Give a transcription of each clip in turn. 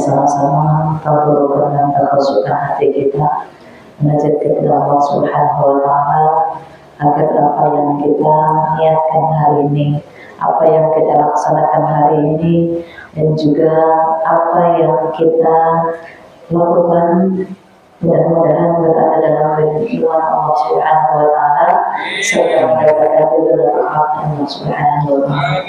sama-sama tabarrukan dan takasukan hati kita menajat kepada Allah Subhanahu wa Ta'ala agar apa yang kita niatkan hari ini, apa yang kita laksanakan hari ini, dan juga apa yang kita lakukan mudah-mudahan berada dalam ridwan Allah Subhanahu wa Ta'ala serta mendapatkan ridwan Allah Subhanahu wa Ta'ala.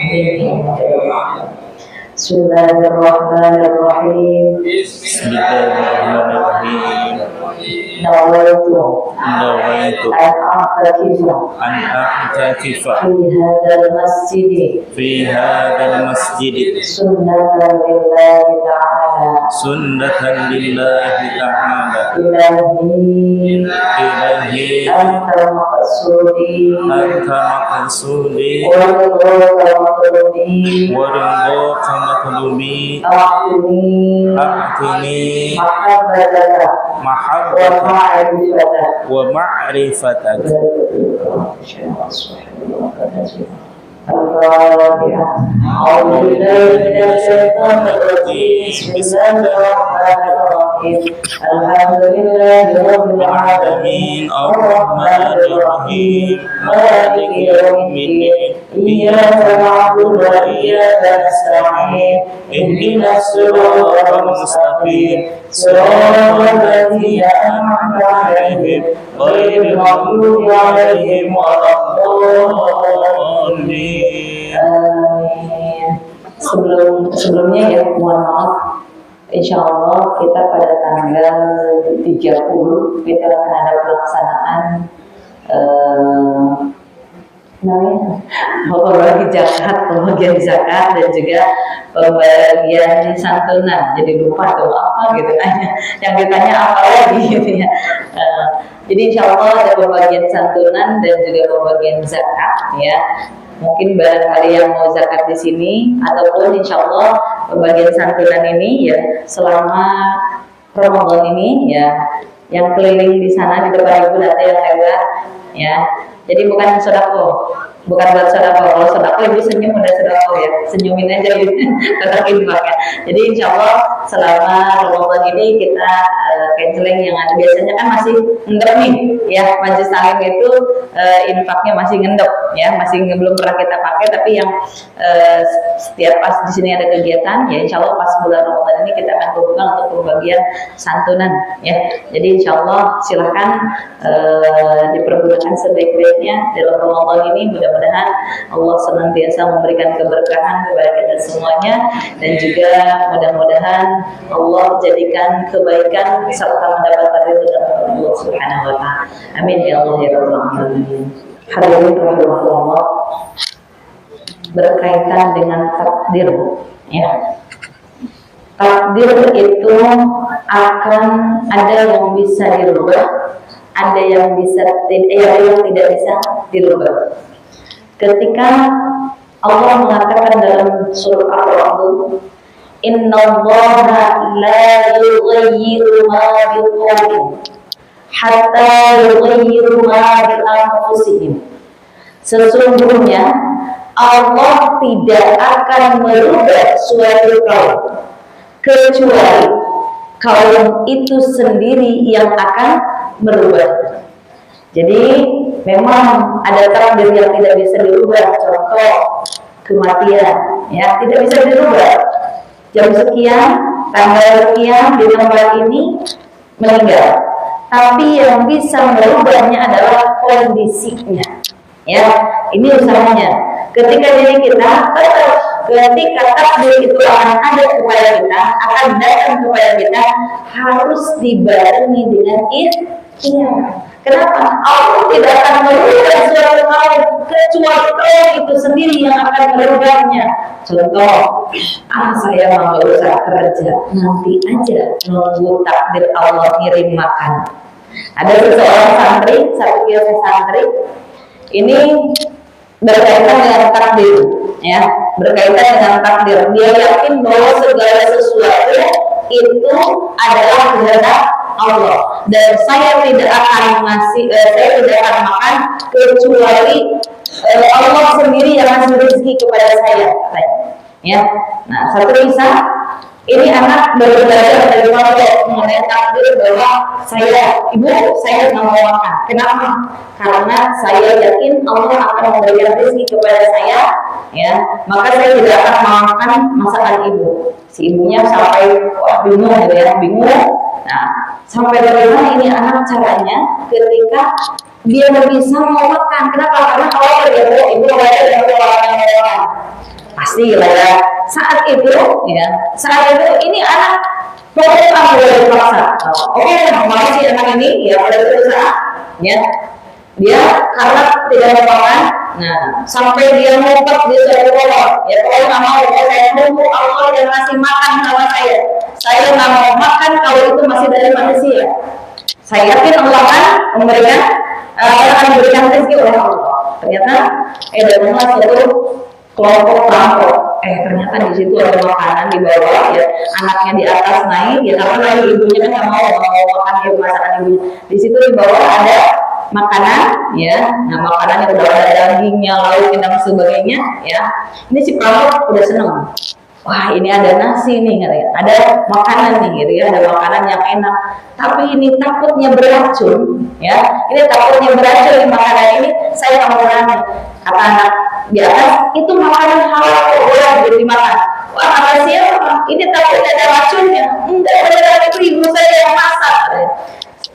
Bismillahirrahmanirrahim. Bismillahirrahmanirrahim. Nawaitu an a'takifa fi hadzal masjid sunnatan lillahi ta'ala ilahi anta maqsudi wa matlumi a'tini mahabbataka wa ma'rifatak. Al-Fatihah. Bismillahirrahmanirrahim. Alhamdulillahi rabbil alamin. Ar-Rahmanir Rahim. Maliki yaumiddin. Iyyaka na'budu wa iyyaka nasta'in. Ihdinas siratal mustaqim. Siratal ladzina an'amta 'alaihim ghairil maghdubi 'alaihim waladdallin. Sebelumnya ya mohon maaf, insya Allah kita pada tanggal 30 kita akan ada pelaksanaan pembagian zakat dan juga pembagian santunan. Jadi lupa tuh apa gitu tanya, yang ditanya apa lagi gitu ya. Jadi insya Allah ada pembagian santunan dan juga pembagian zakat ya. Mungkin barangkali yang mau zakat di sini ataupun insya Allah pembagian santunan ini ya selama Ramadan ini ya, yang keliling di sana di depan ibu nanti yang lewat ya. Jadi bukan sodako, bukan buat sodako. Kalau sodako ibu senyum udah sodako ya, senyumin aja gitu, katakin ya. Jadi insya Allah selama Ramadan ini kita canceling yang ada biasanya kan masih ngendep nih ya, majelis taklim itu infaknya masih ngendep ya, masih belum pernah kita pakai, tapi yang setiap pas di sini ada kegiatan ya insya Allah pas bulan Ramadan ini kita akan kumpulkan untuk pembagian santunan ya. Jadi insya Allah silahkan dipergunakan sebaik-baiknya dalam Ramadan ini. Mudah-mudahan Allah senantiasa memberikan keberkahan kepada kita semuanya, dan juga mudah-mudahan Allah jadikan kebaikan serta mendapatkan ridho dari Allah Subhanahu wa Ta'ala. Amin ya Allah ya Rabbal alamin. Hadirin rahimahullah, berkaitan dengan takdir ya. Takdir itu akan ada yang bisa dirubah, ada yang bisa yang tidak bisa dirubah. Ketika Allah mengatakan dalam surah Ar-Ra'd, Innallaha la yughayyiru ma biqawmin hatta yughayyiru ma bi anfusihim. Sesungguhnya Allah tidak akan merubah suatu kaum kecuali kaum itu sendiri yang akan merubah. Jadi memang ada takdir yang tidak bisa dirubah. Contoh kematian ya, tidak bisa dirubah. Jam sekian, tanggal sekian di tempat ini meninggal. Tapi yang bisa merubahnya adalah kondisinya. Ya, ini usahanya. Ketika diri kita ketika takdir itu akan ada kepada kita, akan datang kepada kita, harus dibarengi dengan ikhtiar. Kenapa? Allah tidak akan merubah suatu hal kecuali Allah itu sendiri yang akan merubahnya. Contoh, saya mau usah kerja, nanti aja nunggu takdir Allah ngirim makan. Ada seseorang santri, satu kios santri, ini berkaitan dengan takdir, ya, berkaitan dengan takdir. Dia yakin bahwa segala sesuatu itu adalah kehendak Allah, dan saya tidak akan makan kecuali Allah sendiri yang ngasih rezeki kepada saya. Ya, nah satu kisah Ini anak baru belajar dari pondok mengenai takdir bahwa saya nggak mau makan. Kenapa? Karena saya yakin Allah akan memberikan rezeki kepada saya, ya. Maka saya tidak akan makan masakan ibu. Si ibunya sampai bingung, gitu ya, bingung. Nah, sampai bagaimana ini anak caranya ketika dia nggak bisa mau makan? Kenapa? Karena kalau ibu belajar dari orang pasti lah ya. Saat itu ini anak pokoknya kamu boleh dipaksa. Oke, masih anak ini ya pada suatu saat ya dia karena tidak mau makan, nah sampai dia ngumpet di sekolah ya, kalau nggak mau saya nunggu Allah yang ngasih makan sama saya nggak mau makan kalau itu masih dari manusia. Saya yakin Allah akan memberikan rezeki oleh Allah. Ternyata datanglah satu kelompok perampok. Ternyata di situ ada makanan di bawah ya, anaknya di atas naik ya, karena ibunya kan nggak mau makan masakan ibunya. Di situ di bawah ada makanan ya, nah makanan yang udah ada dagingnya, lauknya dan sebagainya ya. Ini si perampok udah seneng. Wah, ini ada nasi nih, ada makanan nih, gitu ya, ada makanan yang enak. Tapi ini takutnya beracun, ya. Ini takutnya beracun di makanan ini. Saya nggak mau berani. Kata anak di atas, itu makanan halal kok boleh dimakan. Wah, kata siapa? Ini takutnya ada racunnya. Enggak, beneran itu ibu saya yang masak.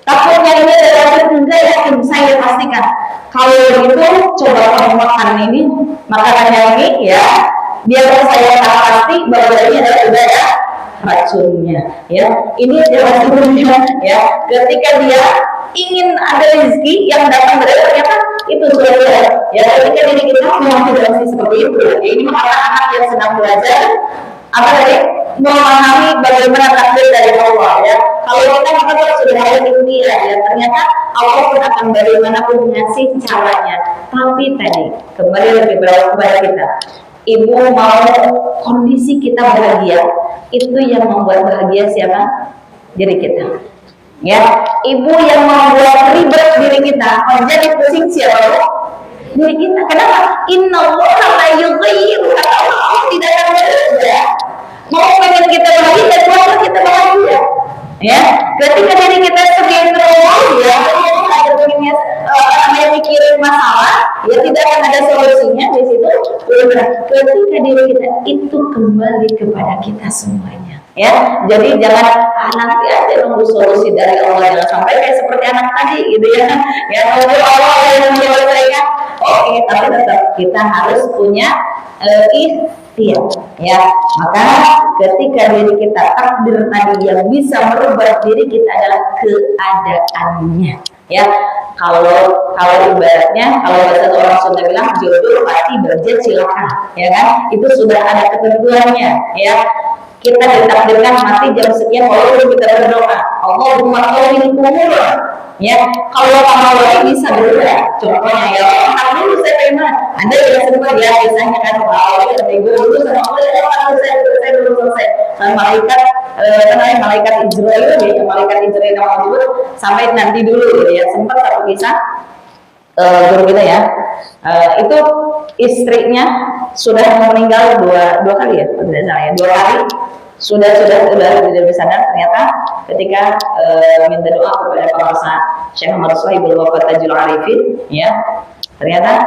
Takutnya ini ada racun, enggak, yakin saya pastikan. Kalau gitu, coba kamu makan ini, makanannya ini, ya. Biar saya tahu pasti bahwa ini adalah ada racunnya, ya. Ini adalah racunnya, ya. Ketika dia ingin ada rezeki yang datang dari ternyata itu sudah ya. Ketika diri kita memang tidak seperti itu, ya. Ini makanya anak yang sedang belajar apa tadi memahami bagaimana takdir dari Allah, ya. Kalau kita sudah ada dunia, ya, ternyata Allah pun akan bagaimanapun ngasih caranya. Tapi tadi kembali lebih berapa kepada kita. Ibu mau kondisi kita bahagia, itu yang membuat bahagia siapa? Diri kita. Ya, ibu yang membuat ribet diri kita, menjadi pusing siapa? Diri kita. Kenapa? Innallaha la yughayyiru, kata Allah tidak akan berubah. Mau pengen kita bahagia dan mau kita bahagia. Ya, ketika diri kita sebagai ya, ada pengennya mikirin masalah, ya tidak akan ada solusinya di situ. Ketika diri kita itu kembali kepada kita semuanya, ya. Jadi jangan nanti aja nunggu solusi dari Allah, jangan sampai kayak seperti anak tadi, gitu ya. Ya nunggu Allah yang menyelesaikan. Oke, tapi tetap kita harus punya ikhtiar, ya. Maka ketika diri kita takdir tadi yang bisa merubah diri kita adalah keadaannya, ya. Kalau ibaratnya, kalau bahasa orang Sunda bilang jodoh mati berjet silakan, ya kan? Itu sudah ada ketentuannya, ya. Kita ditakdirkan mati jam sekian, walaupun kita berdoa Allahumma qawwin umur, ya. Kalau kamu lagi bisa berdoa, contohnya ya, dulu saya pengen, ada yang sempat ya kisahnya kan, ya minggu dulu sama Allah, saya belum selesai. Malaikat Israel, ya, malaikat Israel nama sampai nanti dulu, ya. Sempat satu kisah guru kita ya, itu istrinya sudah meninggal dua kali ya, tidak salah ya, 2 kali sudah tidak sadar. Ternyata ketika minta doa kepada penguasa Syekh Muhammad Shahibul Wafat Tajul Arifin, ya, ternyata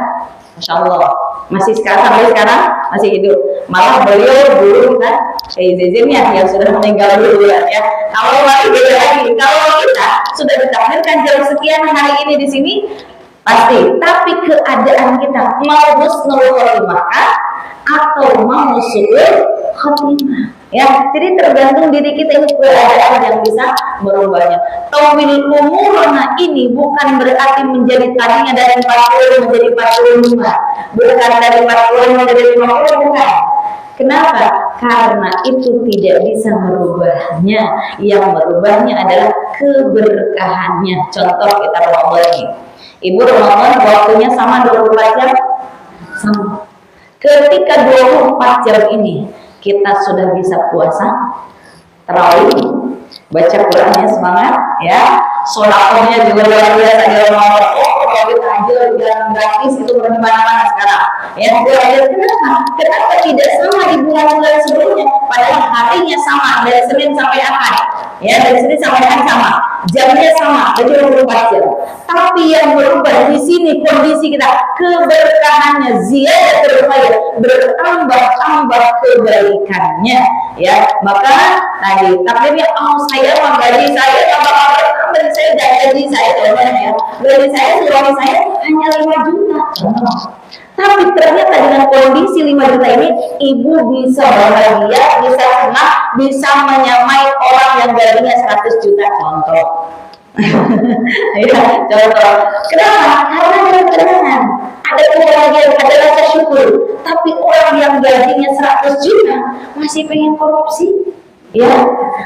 Masya Allah masih sampai sekarang masih hidup. Malah beliau dulu kan Zezimnya yang sudah meninggal dulu, ya. Kalau masih beda lagi, kalau kita sudah ditakdirkan jam sekian hari ini di sini pasti, tapi keadaan kita mau husnul khotimah atau mau su'ul khotimah, ya. Jadi tergantung diri kita, itu keadaan yang bisa merubahnya. Tawil umurna ini bukan berarti menjadi tadinya dari 40 menjadi 45, bukan dari 40 menjadi 50, bukan. Kenapa? Karena itu tidak bisa merubahnya. Yang merubahnya adalah keberkahannya. Contoh kita Ramadan ini. Ibu Ramadan waktunya sama 24 jam? Sama. Ketika 24 jam ini kita sudah bisa puasa, tarawih, baca Qurannya semangat, ya, sholawatnya juga luar biasa di Ramadan. Oh, kalau kita takjil yang gratis itu mana-mana sekarang. Ya, kenapa tidak sama di bulan-bulan sebelumnya? Padahal harinya sama dari Senin sampai Ahad. Ya, dari Senin sampai Ahad sama, jamnya sama, jadi 24 jam. Tapi yang berubah di sini kondisi kita, keberkahannya ziyadatul khair, bertambah kebaikannya. Ya, maka tadi takdirnya saya gaji saya tambah gaji saya dan gaji saya ya. Gaji saya suami saya hanya 5 juta. Tapi ternyata dengan kondisi 5 juta ini, ibu bisa bahagia, bisa senang, bisa menyamai orang yang gajinya 100 juta contoh. Ya, contoh. Kenapa? Karena ada ketenangan, ada kebahagiaan, ada rasa syukur. Tapi orang yang gajinya 100 juta masih pengen korupsi. Ya,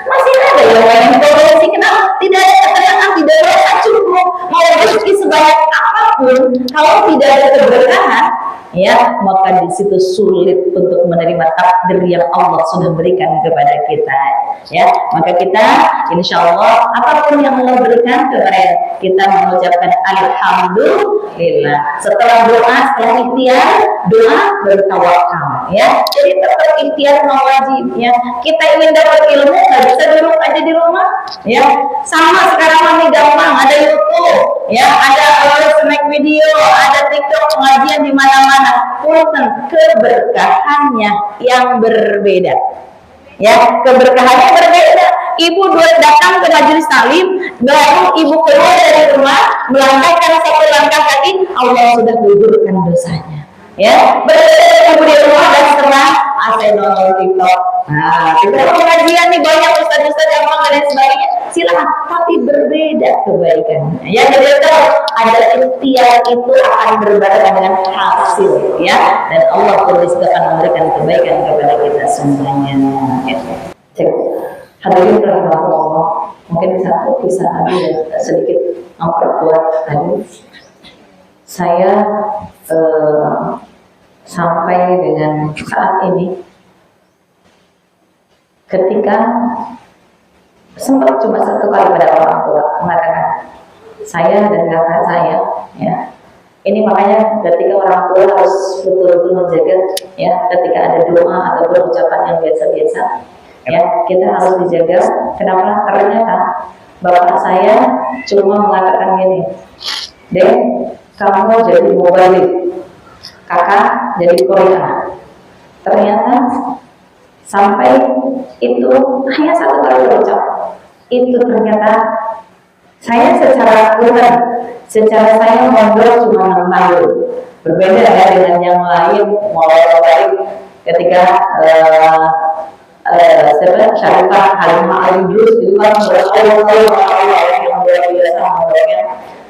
masih ada yang pengen korupsi. Kenapa? Tidak ada ketenangan, tidak ada rasa cukup. Mau rezeki sebanyak apapun, kalau tidak ada keberkahan, ya, maka di situ sulit untuk menerima takdir yang Allah sudah berikan kepada kita. Ya, maka kita insya Allah apapun yang Allah berikan kepada kita mengucapkan alhamdulillah. Setelah doa, setelah ikhtiar, doa bertawakal. Ya, jadi tetap ikhtiar wajib. Ya, kita ingin dapat ilmu nggak bisa duduk aja di rumah. Ya, sama sekarang ini gampang, ada YouTube, ya, ada snack video, ada TikTok, pengajian di mana-mana. Punten, keberkahannya yang berbeda. Ya, keberkahannya berbeda. Ibu datang ke majelis taklim, baru ibu keluar dari rumah, melangkahkan satu langkah kaki, Allah sudah gugurkan dosanya. Ya, berbeda ibu di rumah dan setelah saya nonton TikTok. Nah, kita pengajian nih banyak ustaz-ustaz yang dan sebagainya. Silakan, tapi berbeda kebaikannya. Ya, jadi tahu ada ikhtiar itu akan berbarengan dengan hasil, ya. Dan Allah terus akan memberikan kebaikan kepada kita semuanya. Ya. Cek. Hadirin rahmatullah, mungkin satu bisa ambil sedikit memperkuat tadi. Saya sampai dengan saat ini, ketika sempat cuma satu kali pada orang tua mengatakan saya dan kakak saya, ya, ini makanya ketika orang tua harus betul-betul menjaga, ya, ketika ada doa atau ucapan yang biasa-biasa, ya, kita harus dijaga. Kenapa? Ternyata bapak saya cuma mengatakan gini, Dek, kamu jadi mubalik, kakak jadi Korea. Ternyata sampai itu hanya satu kali ucap, itu ternyata saya secara Quran, secara saya ngobrol cuma 6 tahun. Berbeda ya dengan yang lain, mulai ketika Syarifah Halimah Al-Idrus itu kan bertahun-tahun yang luar biasa ngobrolnya.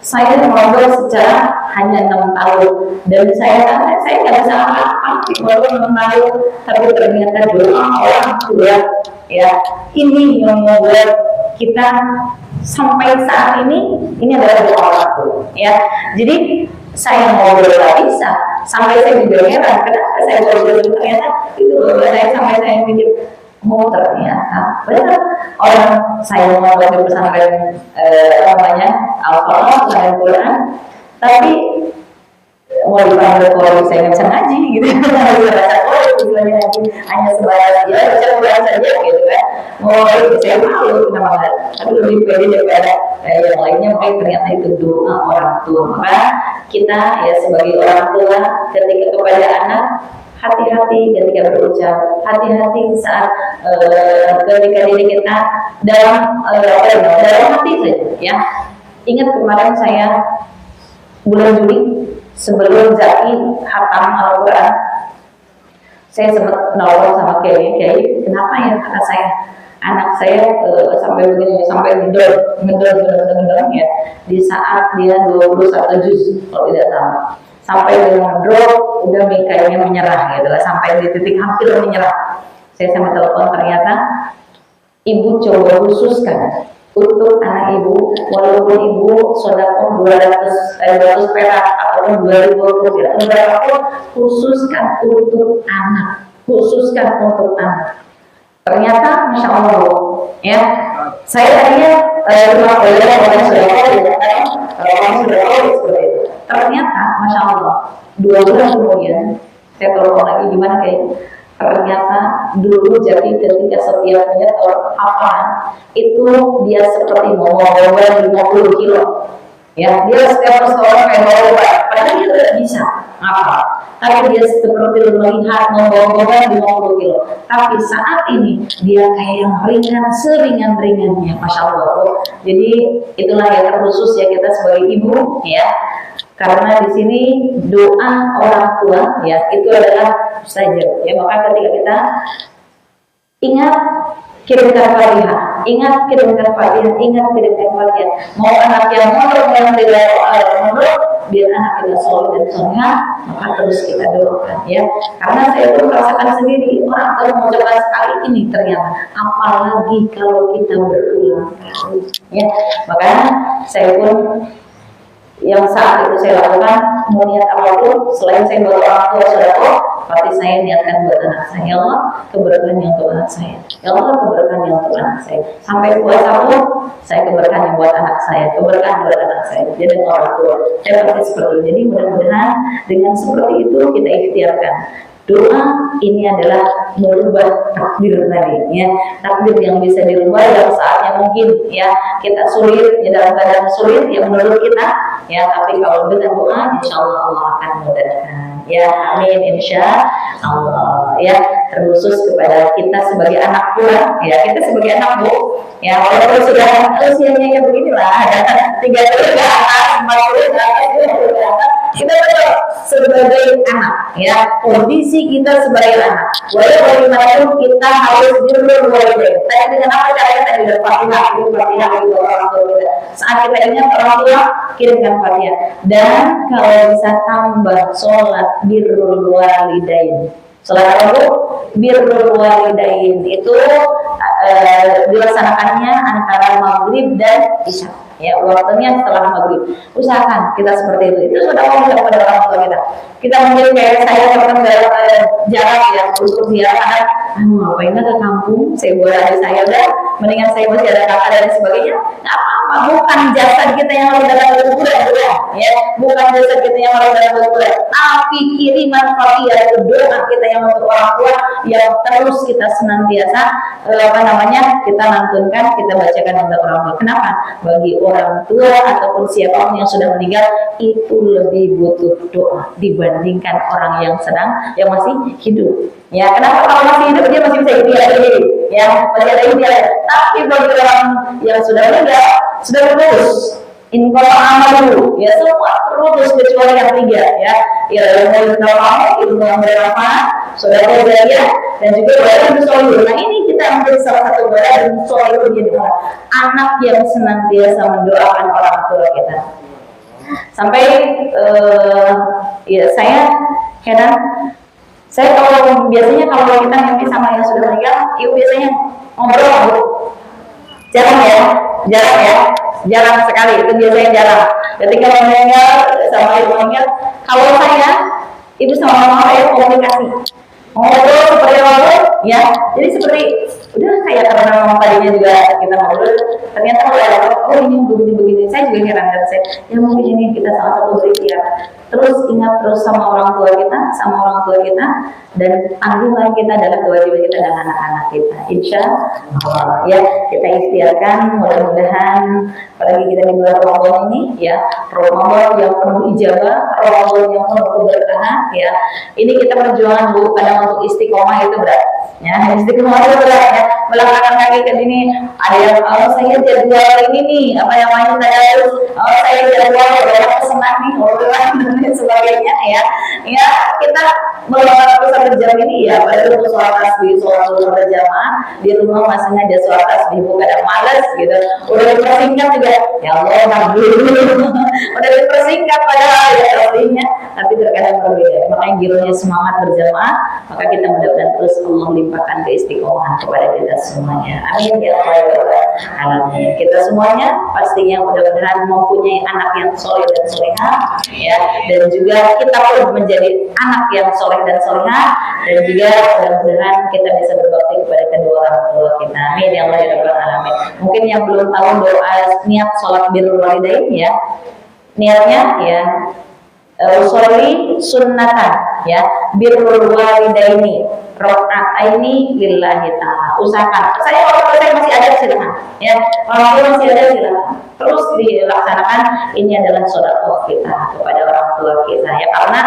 Saya ngobrol secara hanya 6 tahun dan saya nggak bisa apa-apa ngobrol 6 tahun, tapi ternyata doa orang tua, ya, ini yang membuat kita sampai saat ini adalah doa orang tua, ya. Jadi saya ngobrol nggak bisa, sampai saya juga heran kenapa saya ngobrol ternyata itu sampai saya mikir, oh ternyata benar orang saya ngobrol di pesantren namanya Al-Fatihah pesantren Quran, tapi mau dipanggil Quran saya nggak bisa ngaji gitu, nggak bisa baca Quran istilahnya ngaji hanya sebatas ya baca Quran saja gitu kan. Mau saya malu kenapa nggak, tapi lebih pede daripada yang lainnya. Makanya ternyata itu doa orang tua. Maka kita ya sebagai orang tua ketika kepada anak, hati-hati ketika berucap, hati-hati saat ketika diri kita dalam hati saja, ya. Ingat kemarin saya bulan Juli sebelum Zaki hatam Al-Quran, saya sempat nolong sama Kiai, kenapa ya kata saya, anak saya sampai begini, sampai ngedor ya, di saat dia 21 juz kalau tidak salah, sampai dengan drop udah kayaknya menyerah gitu lah, sampai di titik hampir menyerah. Saya sama telepon, ternyata ibu coba khususkan untuk anak ibu, walaupun ibu sedekah 200 perak atau 2000 rupiah, berapapun, khususkan untuk anak, khususkan untuk anak. Ternyata masya Allah, ya, saya tadinya rumah beliau orang sudah tahu, orang sudah tahu seperti itu. Ternyata, masya Allah, 2 bulan kemudian saya telepon lagi gimana kayak. Ternyata dulu jadi ketika setiap nyetor hafalan itu dia seperti mau bawa 50 kilo. Ya, dia setiap restoran kayak bawa, padahal dia tidak bisa apa. Tapi dia seperti melihat membawa 50 kilo. Tapi saat ini dia kayak yang ringan, seringan-ringannya, masya Allah. Jadi itulah yang terkhusus ya kita sebagai ibu ya. Karena di sini doa orang tua ya itu adalah mustajab ya. Maka ketika kita ingat kirimkan Fatihah, ingat kirimkan Fatihah, ingat kirimkan Fatihah. Mau anak yang mondok yang tidak mondok, biar anak kita soleh dan solehah, maka terus kita doakan ya. Karena saya pun merasakan sendiri orang tua mengucapkan sekali ini ternyata, apalagi kalau kita berulang kali ya. Maka saya pun yang saat itu saya lakukan mau niat apapun selain saya buat orang tua saudara, pasti saya niatkan buat anak saya. Ya Allah, keberkahan yang untuk anak saya. Ya Allah, keberkahan yang untuk anak saya. Sampai puasa pun saya keberkahan yang buat anak saya, keberkahan buat anak saya. Jadi orang tua saya pasti seperti itu. Jadi mudah-mudahan dengan seperti itu kita ikhtiarkan. Doa ini adalah merubah takdir tadi ya, takdir yang bisa dirubah dalam saatnya mungkin ya kita sulit ya, dalam keadaan sulit ya menurut kita ya, tapi kalau dengan doa insya Allah Allah akan mudahkan ya, amin insya Allah ya. Terkhusus kepada kita sebagai anak pula ya, kita sebagai anak bu ya, walaupun sudah usianya yang beginilah 30 ke atas 40 ke atas kita tetap sebagai anak ya, kondisi kita sebagai anak walaupun bagaimanapun kita harus dirubah. Tapi dengan apa caranya tadi Fatihah itu orang tua kita. Saat kita ingat orang tua kirimkan Fatihah, dan kalau bisa tambah sholat birrul walidain. Sholat apa? Birrul walidain itu dilaksanakannya antara maghrib dan isya. Ya, waktunya setelah maghrib. Usahakan kita seperti itu. Itu sudah mau kepada orang tua kita. Kita mungkin kayak saya pernah jarak ya untuk ziarah. Ngapain ke kampung? Saya buat adik saya udah. Mendingan saya masih ada kakak dan sebagainya. Nggak apa-apa. Bukan jasad kita yang harus datang ke kuburan, ya. Bukan jasad kita yang harus datang ke kuburan. Tapi kiriman Fatihah itu doa kita yang untuk orang tua yang terus kita senantiasa kita lantunkan, kita bacakan untuk orang tua. Kenapa? Bagi orang tua ataupun siapapun yang sudah meninggal itu lebih butuh doa dibandingkan orang yang masih hidup. Ya, kenapa kalau masih hidup dia masih bisa ikhtiar sendiri? Ya, masih ada ikhtiar. Tapi bagi orang yang sudah meninggal, sudah terputus. Inqata amalu, ya semua terputus kecuali yang 3 ya. Ilmu yang bermanfaat, saudara jariah, dan juga badan solihun. Nah ini kita ambil salah satu badan solihun jadi anak yang senantiasa mendoakan orang tua kita. Sampai ya saya heran. Saya biasanya kalau kita mimpi sama yang sudah meninggal, ibu biasanya ngobrol, jarang sekali, itu biasanya jarang. Ketika meninggal sama ibu meninggal, kalau saya, ibu sama mama saya komunikasi, ngobrol seperti ngobrol, ya. Jadi seperti udah kayak karena mama tadinya juga kita ngobrol, ternyata oh ini begini, saya juga heran dan saya, ya mungkin ini kita salah satu berikhtiar. Terus ingat terus sama orang tua kita, dan tanggungan kita adalah kewajiban kita dan anak-anak kita. Insya Allah ya, kita ikhtiarkan mudah-mudahan apalagi kita di bulan Ramadan ini ya, Ramadan yang penuh ijabah, Ramadan yang penuh keberkahan ya. Ini kita perjuangan Bu, kadang untuk istiqomah itu berat ya, istiqomah itu berat ya. Melangkahkan kaki ke sini, ada yang saya jadwal ini nih, apa namanya terus saya jadwal banyak kesenang nih, dan sebagainya ya kita melewati 1 jam ini ya, pada untuk sholat tasbih, sholat berjamaah di rumah masih aja sholat tasbih, bukan ada malas gitu, udah dipersingkat juga, ya Allah alhamdulillah udah dipersingkat padahal ya tasbihnya, tapi terkadang berbeda. Makanya gironya semangat berjamaah, maka kita mudah-mudahan terus Allah limpahkan keistiqomahan kepada kita semuanya. Amin ya rabbal alamin. Kita semuanya pastinya mudah-mudahan mempunyai anak yang soleh dan solehah ya, dan juga kita pun menjadi anak yang soleh dan solehah, dan juga mudah-mudahan kita bisa berbakti kepada kedua orang tua kita. Amin ya rabbal alamin. Mungkin yang belum tahu doa niat sholat birrul walidain ya, niatnya ya usolli sunnatan ya, birrul walidaini rakaataini lillahi ta'ala. Usahakan. Kalau saya masih ada silakan ya. Kalau masih ada silakan. Terus dilaksanakan, ini adalah sedekah kita kepada orang tua kita ya, karena